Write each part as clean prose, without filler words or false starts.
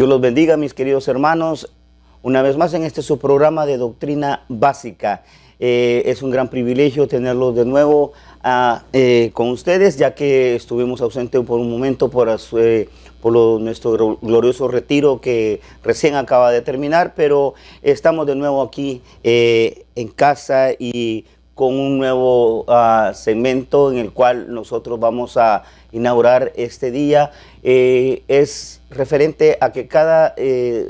Dios los bendiga, mis queridos hermanos. Una vez más en este su programa de Doctrina Básica. Es un gran privilegio tenerlos de nuevo con ustedes, ya que estuvimos ausentes por un momento por nuestro glorioso retiro que recién acaba de terminar, pero estamos de nuevo aquí en casa y con un nuevo segmento en el cual nosotros vamos a inaugurar este día. Es referente a que cada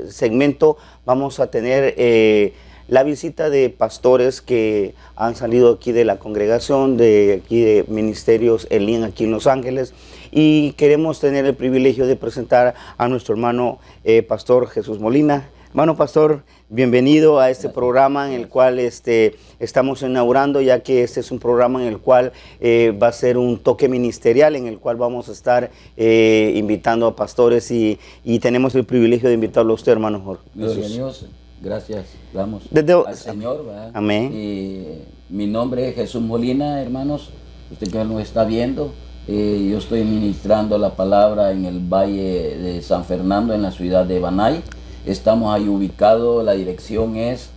segmento vamos a tener la visita de pastores que han salido aquí de la congregación, de aquí de Ministerios Elín, aquí en Los Ángeles, y queremos tener el privilegio de presentar a nuestro hermano Pastor Jesús Molina. Hermano Pastor, bienvenido a este programa en el cual estamos inaugurando, ya que este es un programa en el cual va a ser un toque ministerial, en el cual vamos a estar invitando a pastores y tenemos el privilegio de invitarlo a usted, hermano Jorge. Gloria a Dios, gracias, damos al Señor, ¿verdad? Amén. Mi nombre es Jesús Molina, hermanos, usted que nos está viendo. Yo estoy ministrando la palabra en el Valle de San Fernando, en la ciudad de Banay. Estamos ahí ubicados, la dirección es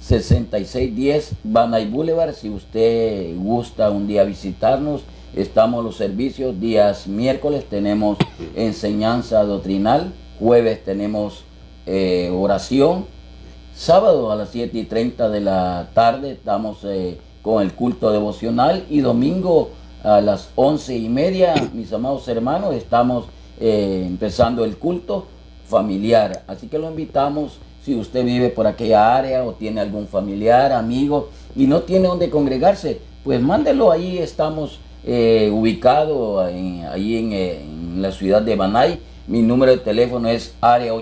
6610 Banay Boulevard. Si usted gusta un día visitarnos, estamos los servicios días miércoles, tenemos enseñanza doctrinal, jueves tenemos oración, sábado a las 7:30 de la tarde estamos con el culto devocional y domingo a las 11:30, mis amados hermanos, estamos empezando el culto familiar. Así que lo invitamos, si usted vive por aquella área o tiene algún familiar, amigo y no tiene donde congregarse, pues mándelo. Ahí estamos ubicados ahí en la ciudad de Banay. Mi número de teléfono es área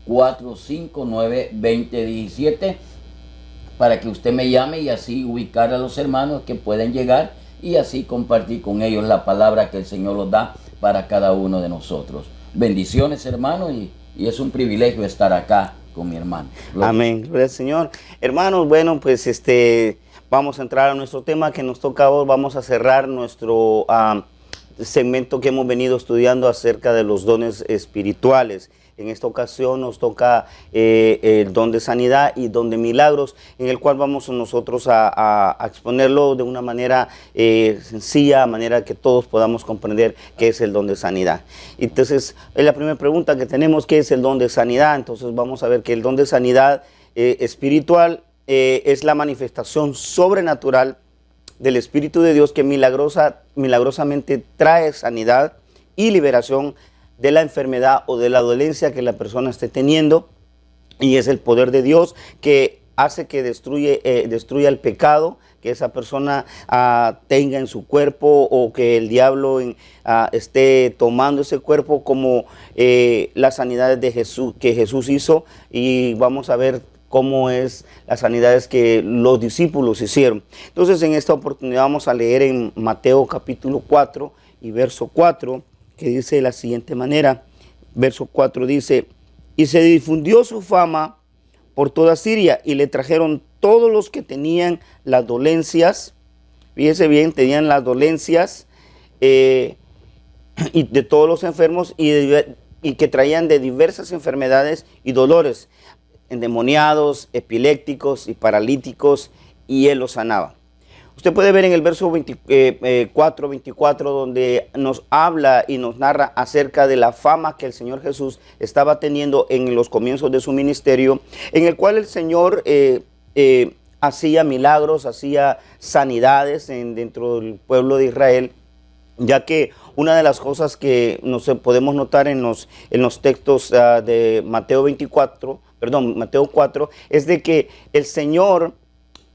818-459-2017 para que usted me llame y así ubicar a los hermanos que pueden llegar y así compartir con ellos la palabra que el Señor nos da para cada uno de nosotros. Bendiciones, hermanos, y es un privilegio estar acá con mi hermano. Gloria. Amén, gloria al Señor. Hermanos, bueno, pues vamos a entrar a nuestro tema que nos toca hoy. Vamos a cerrar nuestro segmento que hemos venido estudiando acerca de los dones espirituales. En esta ocasión nos toca el don de sanidad y don de milagros, en el cual vamos nosotros a exponerlo de una manera sencilla, de manera que todos podamos comprender qué es el don de sanidad. Entonces, es la primera pregunta que tenemos: ¿qué es el don de sanidad? Entonces vamos a ver que el don de sanidad espiritual es la manifestación sobrenatural del Espíritu de Dios que milagrosamente trae sanidad y liberación de la enfermedad o de la dolencia que la persona esté teniendo, y es el poder de Dios que hace que destruya el pecado que esa persona tenga en su cuerpo, o que el diablo esté tomando ese cuerpo, como las sanidades de Jesús que Jesús hizo, y vamos a ver cómo es las sanidades que los discípulos hicieron. Entonces, en esta oportunidad vamos a leer en Mateo capítulo 4 y verso 4, que dice de la siguiente manera. Verso 4 dice: y se difundió su fama por toda Siria, y le trajeron todos los que tenían las dolencias, fíjese bien, tenían las dolencias, y de todos los enfermos, y que traían de diversas enfermedades y dolores, endemoniados, epilépticos y paralíticos, y él los sanaba. Usted puede ver en el verso 24, donde nos habla y nos narra acerca de la fama que el Señor Jesús estaba teniendo en los comienzos de su ministerio, en el cual el Señor hacía milagros, hacía sanidades dentro del pueblo de Israel, ya que una de las cosas que podemos notar en los textos de Mateo 4, es de que el Señor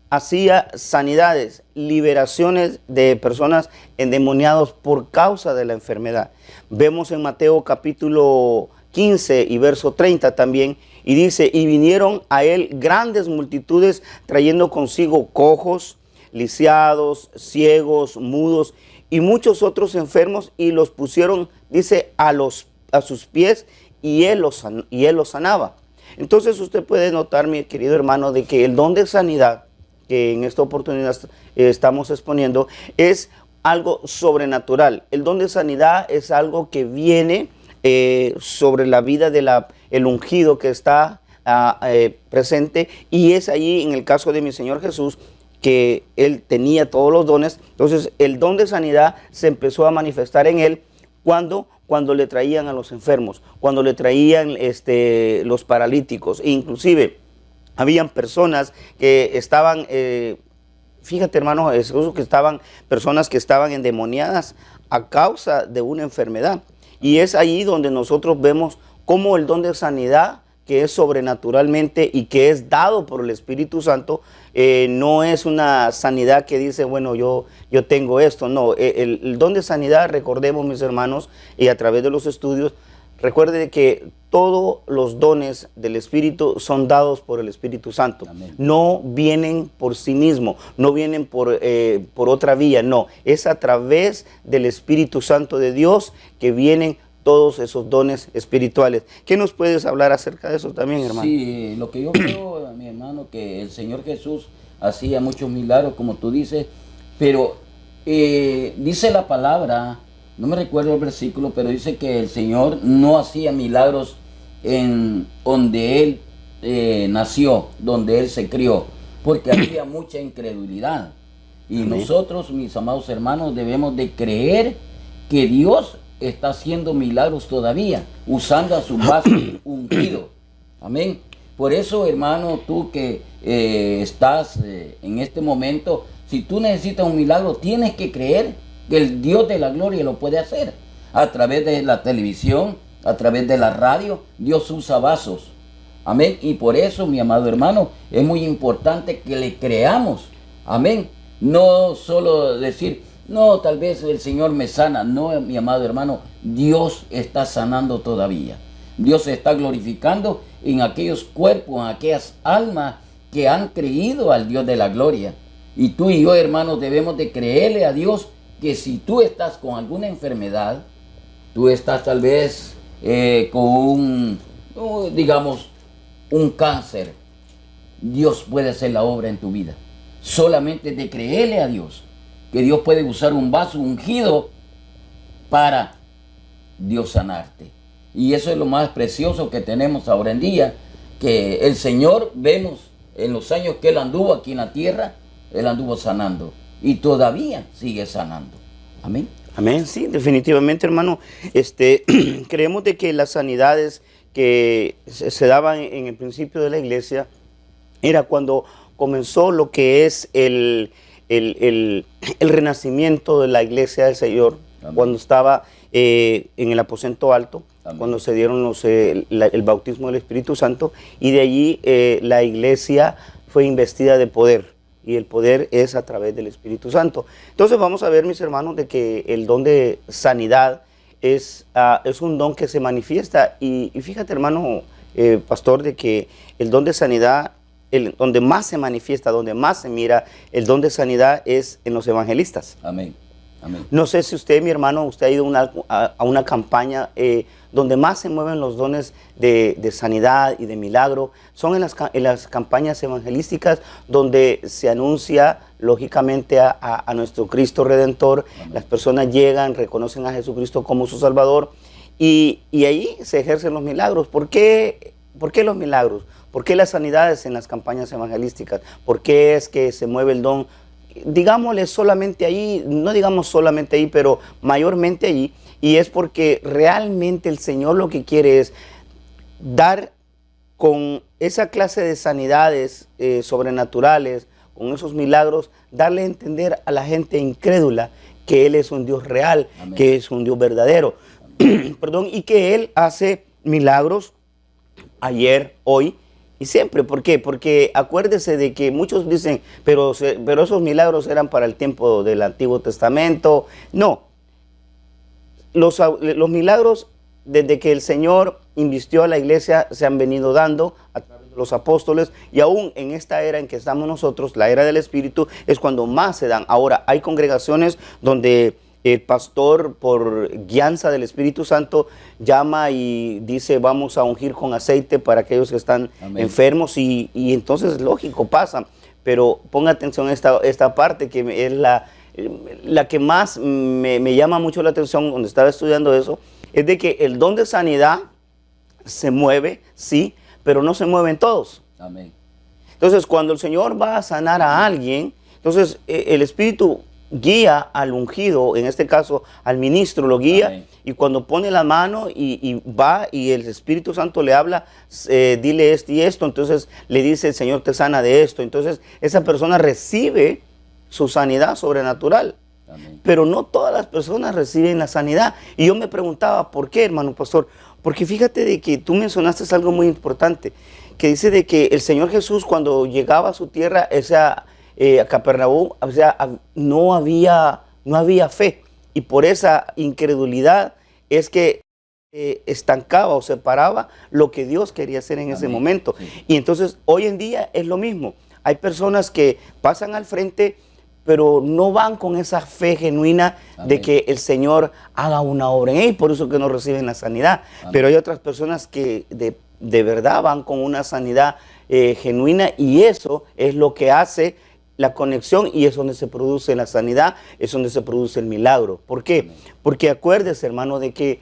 hacía sanidades, liberaciones de personas endemoniadas por causa de la enfermedad. Vemos en Mateo capítulo 15 y verso 30 también, y dice: y vinieron a él grandes multitudes, trayendo consigo cojos, lisiados, ciegos, mudos y muchos otros enfermos, y los pusieron, dice, a sus pies, y él los sanaba. Entonces usted puede notar, mi querido hermano, de que el don de sanidad que en esta oportunidad estamos exponiendo es algo sobrenatural. El don de sanidad es algo que viene sobre la vida de el ungido que está presente, y es allí en el caso de mi Señor Jesús que Él tenía todos los dones. Entonces el don de sanidad se empezó a manifestar en Él cuando le traían a los enfermos, cuando le traían los paralíticos, e inclusive habían personas que estaban, fíjate hermano Jesús, que estaban personas que estaban endemoniadas a causa de una enfermedad. Y es ahí donde nosotros vemos cómo el don de sanidad, que es sobrenaturalmente y que es dado por el Espíritu Santo, no es una sanidad que dice, bueno, yo tengo esto. No, el don de sanidad, recordemos mis hermanos, y a través de los estudios, recuerde que todos los dones del Espíritu son dados por el Espíritu Santo. Amén. No vienen por sí mismos, no vienen por otra vía, no. Es a través del Espíritu Santo de Dios que vienen todos esos dones espirituales. ¿Qué nos puedes hablar acerca de eso también, hermano? Sí, lo que yo creo, mi hermano, que el Señor Jesús hacía muchos milagros, como tú dices, pero dice la palabra, no me recuerdo el versículo, pero dice que el Señor no hacía milagros en donde Él nació, donde Él se crió, porque había mucha incredulidad. Y amén. Nosotros, mis amados hermanos, debemos de creer que Dios está haciendo milagros todavía, usando a su vaso ungido. Amén. Por eso, hermano, tú que estás en este momento, si tú necesitas un milagro, tienes que creer que el Dios de la gloria lo puede hacer. A través de la televisión, a través de la radio, Dios usa vasos. Amén. Y por eso, mi amado hermano, es muy importante que le creamos. Amén. No solo decir, no, tal vez el Señor me sana. No, mi amado hermano, Dios está sanando todavía. Dios se está glorificando en aquellos cuerpos, en aquellas almas que han creído al Dios de la gloria. Y tú y yo, hermanos, debemos de creerle a Dios que si tú estás con alguna enfermedad, tú estás tal vez con digamos, un cáncer, Dios puede hacer la obra en tu vida. Solamente de creerle a Dios que Dios puede usar un vaso ungido para Dios sanarte. Y eso es lo más precioso que tenemos ahora en día, que el Señor, vemos en los años que Él anduvo aquí en la tierra, Él anduvo sanando y todavía sigue sanando. Amén. Amén, sí, definitivamente, hermano. Creemos de que las sanidades que se daban en el principio de la iglesia era cuando comenzó lo que es el renacimiento de la iglesia del Señor. Amén. Cuando estaba en el aposento alto. Amén. Cuando se dieron el bautismo del Espíritu Santo, y de allí la iglesia fue investida de poder, y el poder es a través del Espíritu Santo. Entonces vamos a ver, mis hermanos, de que el don de sanidad es un don que se manifiesta, y fíjate, hermano pastor, de que el don de sanidad, donde más se manifiesta, donde más se mira el don de sanidad es en los evangelistas. Amén. Amén. No sé si usted, mi hermano, usted ha ido a una campaña donde más se mueven los dones de sanidad y de milagro. Son en las campañas evangelísticas donde se anuncia lógicamente a nuestro Cristo Redentor. Amén. Las personas llegan, reconocen a Jesucristo como su Salvador, y ahí se ejercen los milagros. ¿Por qué los milagros? ¿Por qué las sanidades en las campañas evangelísticas? ¿Por qué es que se mueve el don? Digámosle solamente ahí, no digamos solamente ahí, pero mayormente allí, y es porque realmente el Señor lo que quiere es dar con esa clase de sanidades sobrenaturales, con esos milagros, darle a entender a la gente incrédula que Él es un Dios real. Amén. Que es un Dios verdadero, perdón, y que Él hace milagros ayer, hoy y siempre. ¿Por qué? Porque acuérdese de que muchos dicen, pero esos milagros eran para el tiempo del Antiguo Testamento. No, los milagros desde que el Señor invistió a la iglesia se han venido dando a través de los apóstoles, y aún en esta era en que estamos nosotros, la era del Espíritu, es cuando más se dan. Ahora, hay congregaciones donde el pastor, por guianza del Espíritu Santo, llama y dice, vamos a ungir con aceite para aquellos que están Amén. Enfermos, y entonces, lógico, pasa. Pero ponga atención a esta parte, que es la que más me llama mucho la atención cuando estaba estudiando eso, es de que el don de sanidad se mueve, sí, pero no se mueven todos. Amén. Entonces, cuando el Señor va a sanar a alguien, entonces el Espíritu guía al ungido, en este caso al ministro, lo guía. Amén. Y cuando pone la mano y va y el Espíritu Santo le habla, dile esto y esto, entonces le dice el Señor te sana de esto. Entonces esa persona recibe su sanidad sobrenatural. Amén. Pero no todas las personas reciben la sanidad. Y yo me preguntaba, ¿por qué, hermano pastor? Porque fíjate de que tú mencionaste algo muy importante, que dice de que el Señor Jesús cuando llegaba a su tierra, a Capernaum, o sea, no había fe. Y por esa incredulidad es que estancaba o separaba lo que Dios quería hacer en ese momento. Sí. Y entonces hoy en día es lo mismo. Hay personas que pasan al frente, pero no van con esa fe genuina. Amén. De que el Señor haga una obra en ellos, por eso que no reciben la sanidad. Amén. Pero hay otras personas que de verdad van con una sanidad genuina, y eso es lo que hace la conexión, y es donde se produce la sanidad, es donde se produce el milagro. ¿Por qué? Amén. Porque acuérdese, hermano, de que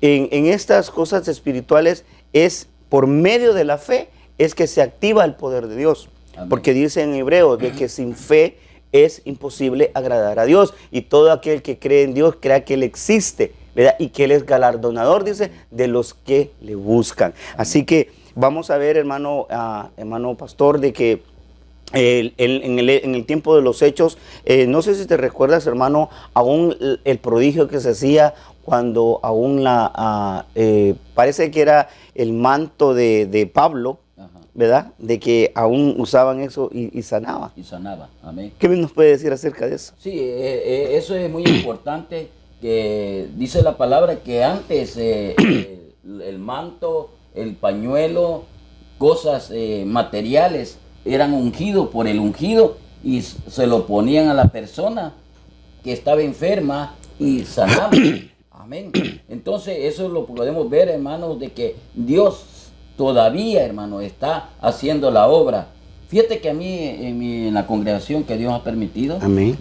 en estas cosas espirituales es por medio de la fe es que se activa el poder de Dios. Amén. Porque dice en Hebreos de que sin fe es imposible agradar a Dios, y todo aquel que cree en Dios crea que Él existe, ¿verdad? Y que Él es galardonador, dice, de los que le buscan. Amén. Así que vamos a ver, hermano pastor, de que en el tiempo de los Hechos, no sé si te recuerdas, hermano, aún el prodigio que se hacía cuando aún parece que era el manto de Pablo, ¿verdad? De que aún usaban eso y sanaba. Y sanaba, amén. ¿Qué nos puede decir acerca de eso? Sí, eso es muy importante, que dice la palabra que antes el manto, el pañuelo, cosas materiales eran ungidos por el ungido, y se lo ponían a la persona que estaba enferma y sanaban. Amén. Entonces eso lo podemos ver, hermanos, de que Dios todavía, hermano, está haciendo la obra. Fíjate que a mí, en la congregación que Dios ha permitido, amén,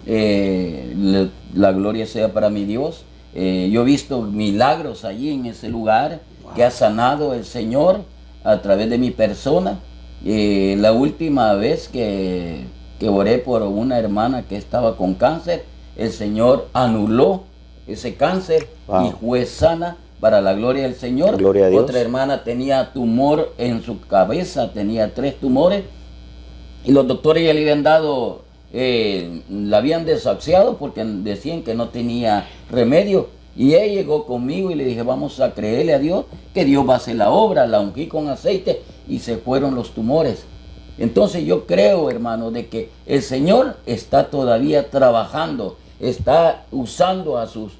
la gloria sea para mi Dios. Yo he visto milagros allí en ese lugar, wow, que ha sanado el Señor a través de mi persona. La última vez que oré por una hermana que estaba con cáncer, el Señor anuló ese cáncer, wow, y fue sana para la gloria del Señor. Gloria a Dios. Otra hermana tenía tumor en su cabeza, tenía 3 tumores, y los doctores ya le habían dado, la habían desahuciado porque decían que no tenía remedio. Y ella llegó conmigo y le dije, vamos a creerle a Dios, que Dios va a hacer la obra. La ungí con aceite y se fueron los tumores. Entonces yo creo, hermano, de que el Señor está todavía trabajando, está usando a sus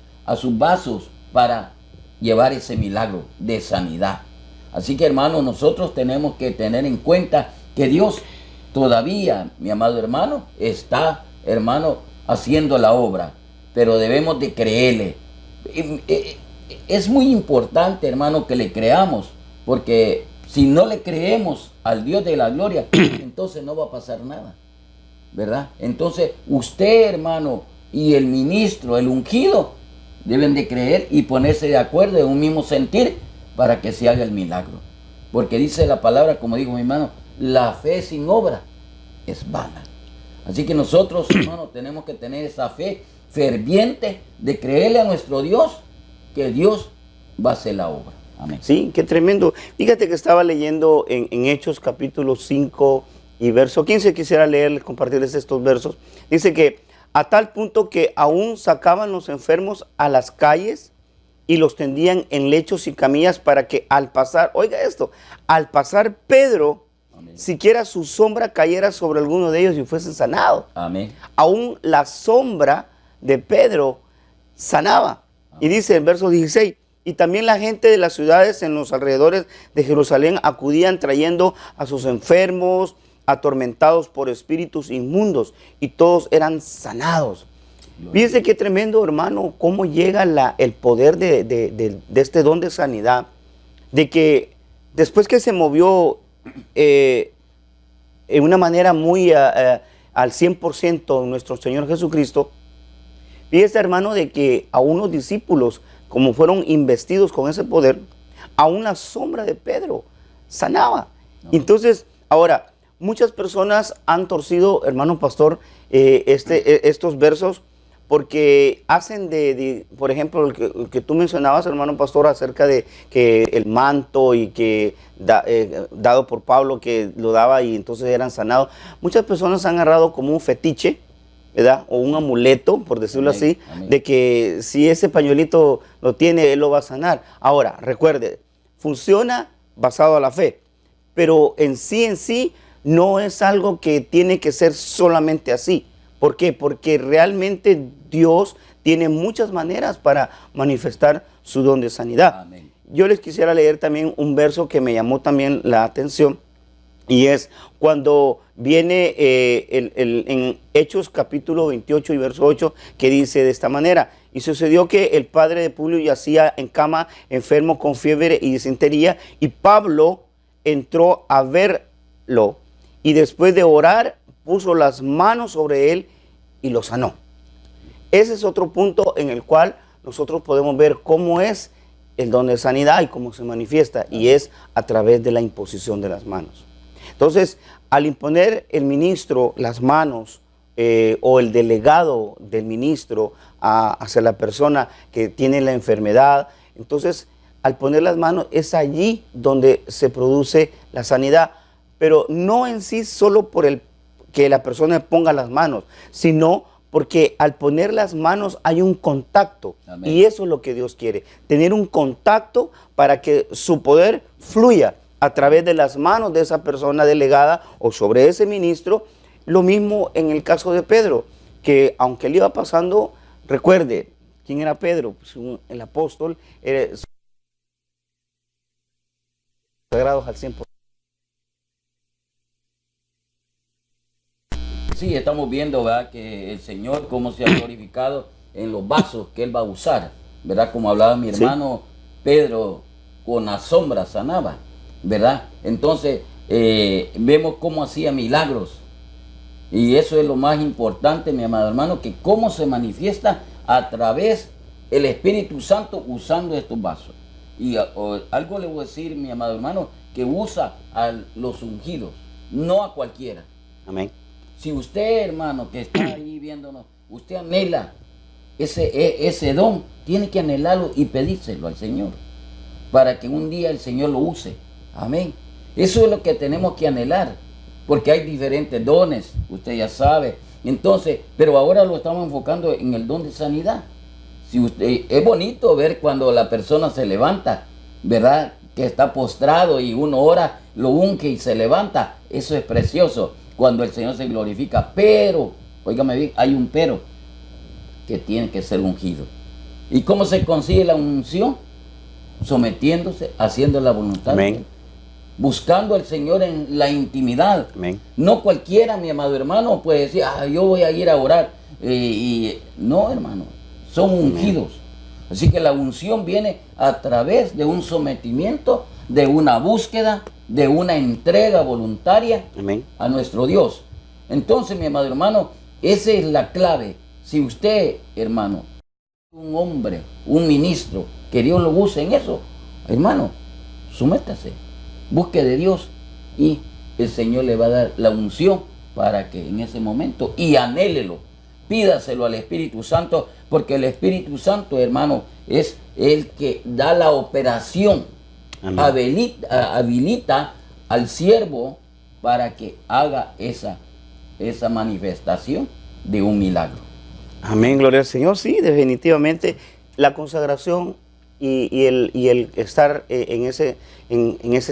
vasos para llevar ese milagro de sanidad. Así que, hermano, nosotros tenemos que tener en cuenta que Dios todavía, mi amado hermano, está, hermano, haciendo la obra, pero debemos de creerle. Es muy importante, hermano, que le creamos, porque si no le creemos al Dios de la gloria, entonces no va a pasar nada, ¿verdad? Entonces usted, hermano, y el ministro, el ungido, deben de creer y ponerse de acuerdo en un mismo sentir para que se haga el milagro. Porque dice la palabra, como dijo mi hermano, la fe sin obra es vana. Así que nosotros, hermano, tenemos que tener esa fe ferviente de creerle a nuestro Dios, que Dios va a hacer la obra. Amén. Sí, qué tremendo. Fíjate que estaba leyendo en Hechos capítulo 5 y verso 15, quisiera leer, compartirles estos versos. Dice que a tal punto que aún sacaban los enfermos a las calles y los tendían en lechos y camillas para que al pasar, oiga esto, al pasar Pedro, amén, siquiera su sombra cayera sobre alguno de ellos y fuesen sanados. Amén. Aún la sombra de Pedro sanaba. Amén. Y dice en verso 16, y también la gente de las ciudades en los alrededores de Jerusalén acudían trayendo a sus enfermos, atormentados por espíritus inmundos, y todos eran sanados. Fíjense qué tremendo, hermano, cómo llega el poder de este don de sanidad, de que después que se movió en una manera muy al 100% nuestro Señor Jesucristo, fíjese, hermano, de que a unos discípulos como fueron investidos con ese poder, aún la sombra de Pedro sanaba. Entonces, ahora, muchas personas han torcido, hermano pastor, estos versos porque hacen por ejemplo, el que tú mencionabas, hermano pastor, acerca de que el manto y que dado por Pablo, que lo daba y entonces eran sanados. Muchas personas han agarrado como un fetiche, ¿verdad? O un amuleto, por decirlo así, de que si ese pañuelito lo tiene, él lo va a sanar. Ahora, recuerde, funciona basado a la fe, pero en sí no es algo que tiene que ser solamente así. ¿Por qué? Porque realmente Dios tiene muchas maneras para manifestar su don de sanidad. Amén. Yo les quisiera leer también un verso que me llamó también la atención, y es cuando viene en Hechos capítulo 28 y verso 8, que dice de esta manera: y sucedió que el padre de Publio yacía en cama, enfermo con fiebre y disentería, y Pablo entró a verlo, y después de orar, puso las manos sobre él y lo sanó. Ese es otro punto en el cual nosotros podemos ver cómo es el don de sanidad y cómo se manifiesta, y es a través de la imposición de las manos. Entonces, al imponer el ministro las manos o el delegado del ministro hacia la persona que tiene la enfermedad, entonces al poner las manos es allí donde se produce la sanidad, pero no en sí solo por el que la persona ponga las manos, sino porque al poner las manos hay un contacto. Amén. Y eso es lo que Dios quiere, tener un contacto para que su poder fluya a través de las manos de esa persona delegada o sobre ese ministro. Lo mismo en el caso de Pedro, que aunque él iba pasando, recuerde, ¿quién era Pedro? Pues el apóstol, era sagrados al 100%. Sí, estamos viendo, ¿verdad?, que el Señor cómo se ha glorificado en los vasos que Él va a usar, ¿verdad? Como hablaba mi hermano, sí. Pedro con la sombra sanaba, ¿verdad? Entonces vemos cómo hacía milagros, y eso es lo más importante, mi amado hermano, que cómo se manifiesta a través del Espíritu Santo usando estos vasos. Y algo le voy a decir, mi amado hermano, que usa a los ungidos, no a cualquiera. Amén. Si usted, hermano, que está ahí viéndonos, usted anhela ese don, tiene que anhelarlo y pedírselo al Señor, para que un día el Señor lo use. Amén. Eso es lo que tenemos que anhelar, porque hay diferentes dones, usted ya sabe. Entonces, pero ahora lo estamos enfocando en el don de sanidad. Si usted, es bonito ver cuando la persona se levanta, ¿verdad?, que está postrado y uno ora, lo unge y se levanta. Eso es precioso cuando el Señor se glorifica, pero, óigame bien, hay un pero, que tiene que ser ungido. ¿Y cómo se consigue la unción? Sometiéndose, haciendo la voluntad. Amén. Buscando al Señor en la intimidad. Amén. No cualquiera, mi amado hermano, puede decir, yo voy a ir a orar. No, hermano, son ungidos. Amén. Así que la unción viene a través de un sometimiento, de una búsqueda, de una entrega voluntaria. Amén. A nuestro Dios. Entonces, mi amado hermano, esa es la clave. Si usted, hermano, un hombre, un ministro, que Dios lo use en eso, hermano, sométase, busque de Dios y el Señor le va a dar la unción para que en ese momento, y anhélelo, pídaselo al Espíritu Santo, porque el Espíritu Santo, hermano, es el que da la operación. Habilita al siervo para que haga esa manifestación de un milagro. Amén, gloria al Señor. Sí, definitivamente la consagración y el estar en ese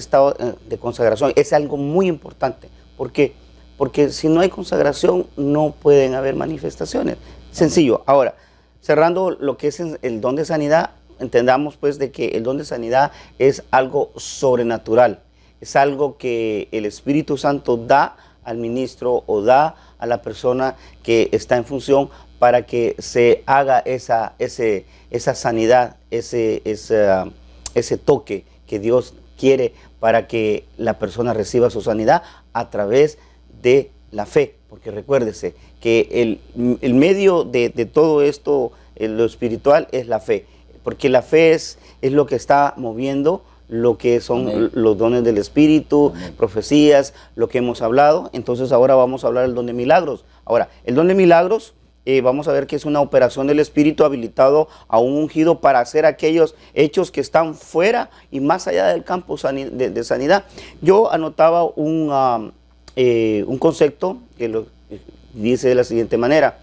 estado de consagración es algo muy importante. ¿Por qué? Porque si no hay consagración no pueden haber manifestaciones. Sencillo. Ahora, cerrando lo que es el don de sanidad, entendamos pues de que el don de sanidad es algo sobrenatural, es algo que el Espíritu Santo da al ministro o da a la persona que está en función para que se haga esa sanidad, ese toque que Dios quiere para que la persona reciba su sanidad a través de la fe. Porque recuérdese que el medio de todo esto, lo espiritual, es la fe. porque la fe es lo que está moviendo lo que son Amén. los dones del Espíritu, Amén. profecías, lo que hemos hablado. Entonces ahora vamos a hablar del don de milagros. Ahora, el don de milagros, vamos a ver que es una operación del Espíritu habilitado a un ungido para hacer aquellos hechos que están fuera y más allá del campo de sanidad. Yo anotaba un concepto que dice de la siguiente manera.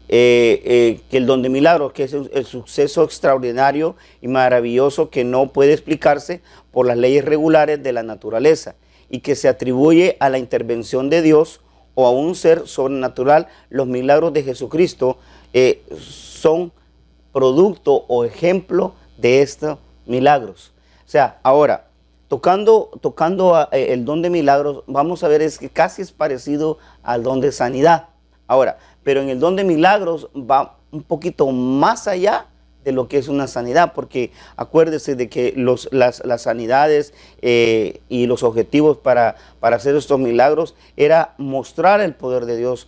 Que el don de milagros, que es el suceso extraordinario y maravilloso que no puede explicarse por las leyes regulares de la naturaleza y que se atribuye a la intervención de Dios o a un ser sobrenatural. Los milagros de Jesucristo son producto o ejemplo de estos milagros. O sea, ahora, tocando el don de milagros, vamos a ver es que casi es parecido al don de sanidad. Ahora, pero en el don de milagros va un poquito más allá de lo que es una sanidad, porque acuérdese de que las sanidades y los objetivos para hacer estos milagros era mostrar el poder de Dios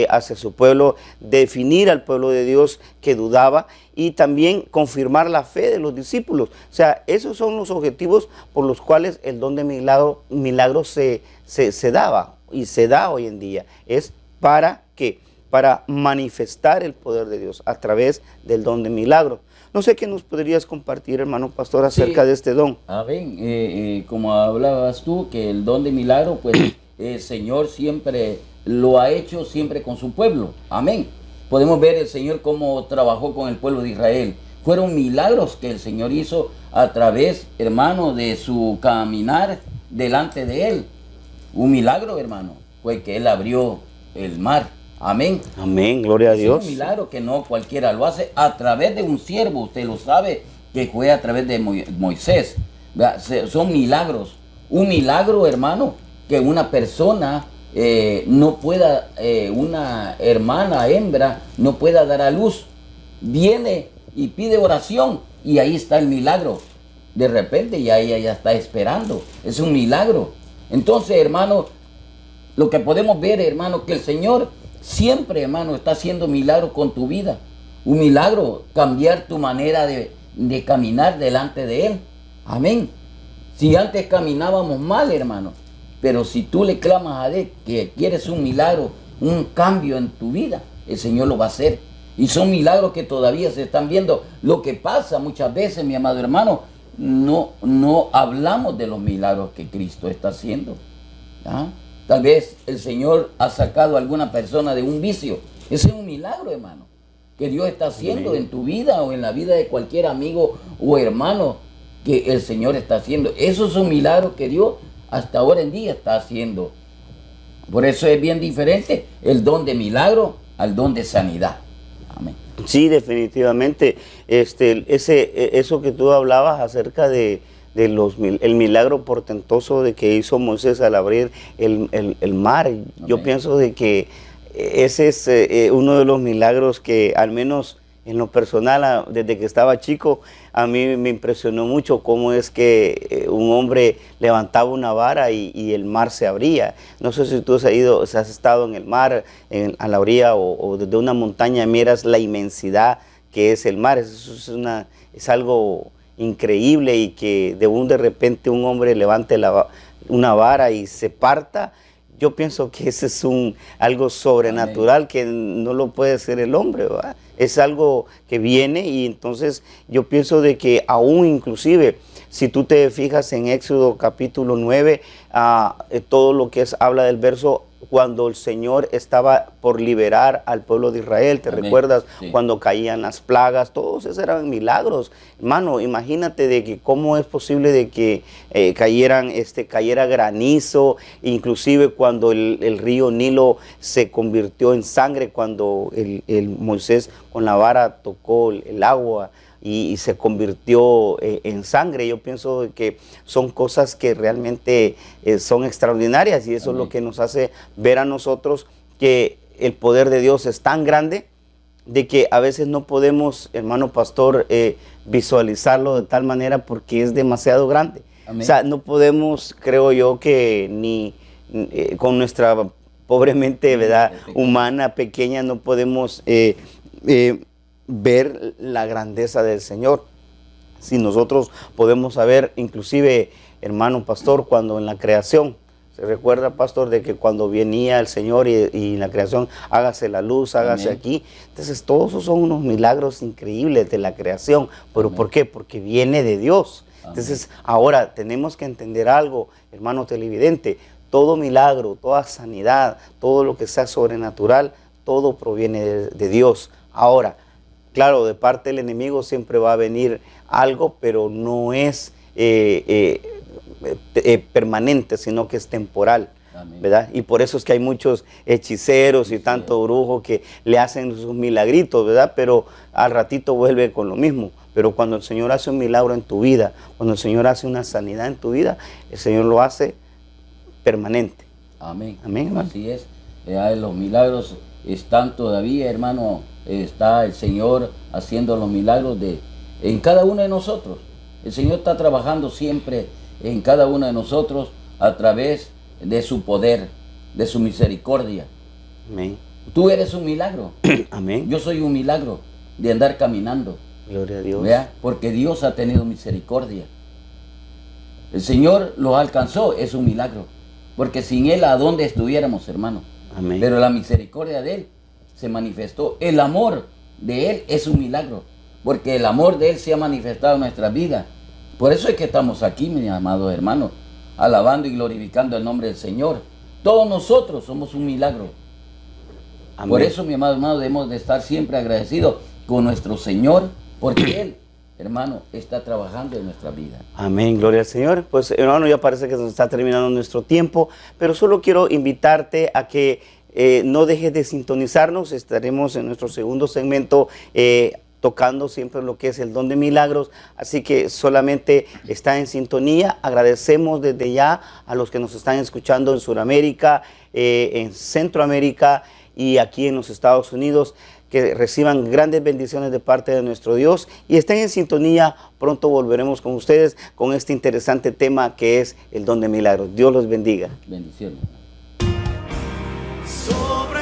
hacia su pueblo, definir al pueblo de Dios que dudaba y también confirmar la fe de los discípulos. O sea, esos son los objetivos por los cuales el don de milagros se daba y se da hoy en día. Es para ¿qué? Para manifestar el poder de Dios a través del don de milagros. No sé qué nos podrías compartir, hermano pastor, acerca de este don. Amén. Como hablabas tú, que el don de milagro, pues el Señor siempre lo ha hecho siempre con su pueblo. Amén. Podemos ver el Señor cómo trabajó con el pueblo de Israel. Fueron milagros que el Señor hizo a través, hermano, de su caminar delante de Él. Un milagro, hermano, fue que Él abrió el mar. Amén. Amén, gloria a Dios. Es un milagro que no cualquiera lo hace a través de un siervo. Usted lo sabe que fue a través de Moisés. Son milagros. Un milagro, hermano, que una persona no pueda, una hermana, hembra, no pueda dar a luz. Viene y pide oración y ahí está el milagro. De repente ya ella ya está esperando. Es un milagro. Entonces, hermano, lo que podemos ver, hermano, que el Señor siempre, hermano, está haciendo milagros con tu vida. Un milagro, cambiar tu manera de caminar delante de Él. Amén. Si antes caminábamos mal, hermano, pero si tú le clamas a Él que quieres un milagro, un cambio en tu vida, el Señor lo va a hacer. Y son milagros que todavía se están viendo. Lo que pasa muchas veces, mi amado hermano, no hablamos de los milagros que Cristo está haciendo. ¿Ah? Tal vez el Señor ha sacado a alguna persona de un vicio. Ese es un milagro, hermano, que Dios está haciendo en tu vida o en la vida de cualquier amigo o hermano que el Señor está haciendo. Esos son milagros que Dios hasta ahora en día está haciendo. Por eso es bien diferente el don de milagro al don de sanidad. Amén. Sí, definitivamente. Eso que tú hablabas acerca de el milagro portentoso de que hizo Moisés al abrir el mar. Amén. Yo pienso de que ese es uno de los milagros que al menos en lo personal, desde que estaba chico, a mí me impresionó mucho cómo es que un hombre levantaba una vara y el mar se abría. No sé si tú has estado en el mar, a la orilla o desde una montaña miras la inmensidad que es el mar. Es algo increíble y que de repente un hombre levante una vara y se parta. Yo pienso que ese es algo sobrenatural. Amén. Que no lo puede hacer el hombre, ¿verdad? Es algo que viene y entonces yo pienso de que aún inclusive si tú te fijas en Éxodo capítulo 9, todo lo que habla del verso cuando el Señor estaba por liberar al pueblo de Israel, ¿te Amén. Recuerdas? Sí. Cuando caían las plagas, todos esos eran milagros. Hermano, imagínate de que cómo es posible de que cayera granizo, inclusive cuando el río Nilo se convirtió en sangre, cuando el Moisés con la vara tocó el agua y se convirtió en sangre. Yo pienso que son cosas que realmente son extraordinarias y eso Amén. Es lo que nos hace ver a nosotros que el poder de Dios es tan grande de que a veces no podemos, hermano pastor, visualizarlo de tal manera porque es demasiado grande. Amén. O sea, no podemos, creo yo, que ni con nuestra pobre mente, ¿verdad? Humana, pequeña, no podemos ver la grandeza del Señor. Si nosotros podemos saber, inclusive, hermano pastor, cuando en la creación, ¿se recuerda, pastor, de que cuando venía el Señor y en la creación, hágase la luz, hágase Amén. aquí? Entonces, todos esos son unos milagros increíbles de la creación. ¿Pero Amén. por qué? Porque viene de Dios. Amén. Entonces, ahora tenemos que entender algo, hermano televidente. Todo milagro, toda sanidad, todo lo que sea sobrenatural, todo proviene de Dios. Ahora, claro, de parte del enemigo siempre va a venir algo, pero no es permanente, sino que es temporal. Amén. ¿Verdad? Y por eso es que hay muchos hechiceros y tanto brujos que le hacen sus milagritos, ¿verdad? Pero al ratito vuelve con lo mismo. Pero cuando el Señor hace un milagro en tu vida, cuando el Señor hace una sanidad en tu vida, el Señor lo hace permanente. Amén. Amén, hermano. Así es. Los milagros están todavía, hermano. Está el Señor haciendo los milagros en cada uno de nosotros. El Señor está trabajando siempre en cada uno de nosotros a través de su poder, de su misericordia. Amén. Tú eres un milagro. Amén. Yo soy un milagro de andar caminando. Gloria a Dios. ¿Vea? Porque Dios ha tenido misericordia. El Señor los alcanzó, es un milagro. Porque sin Él, ¿a dónde estuviéramos, hermano? Amén. Pero la misericordia de Él se manifestó. El amor de Él es un milagro. Porque el amor de Él se ha manifestado en nuestra vida. Por eso es que estamos aquí, mis amados hermanos, alabando y glorificando el nombre del Señor. Todos nosotros somos un milagro. Amén. Por eso, mi amado hermano, debemos de estar siempre agradecidos con nuestro Señor, porque Él, hermano, está trabajando en nuestra vida. Amén, gloria al Señor. Pues, hermano, ya parece que se nos está terminando nuestro tiempo, pero solo quiero invitarte a que no dejes de sintonizarnos. Estaremos en nuestro segundo segmento tocando siempre lo que es el don de milagros, así que solamente está en sintonía. Agradecemos desde ya a los que nos están escuchando en Sudamérica, en Centroamérica y aquí en los Estados Unidos, que reciban grandes bendiciones de parte de nuestro Dios y estén en sintonía. Pronto volveremos con ustedes con este interesante tema que es el don de milagros. Dios los bendiga. Bendiciones. Sobre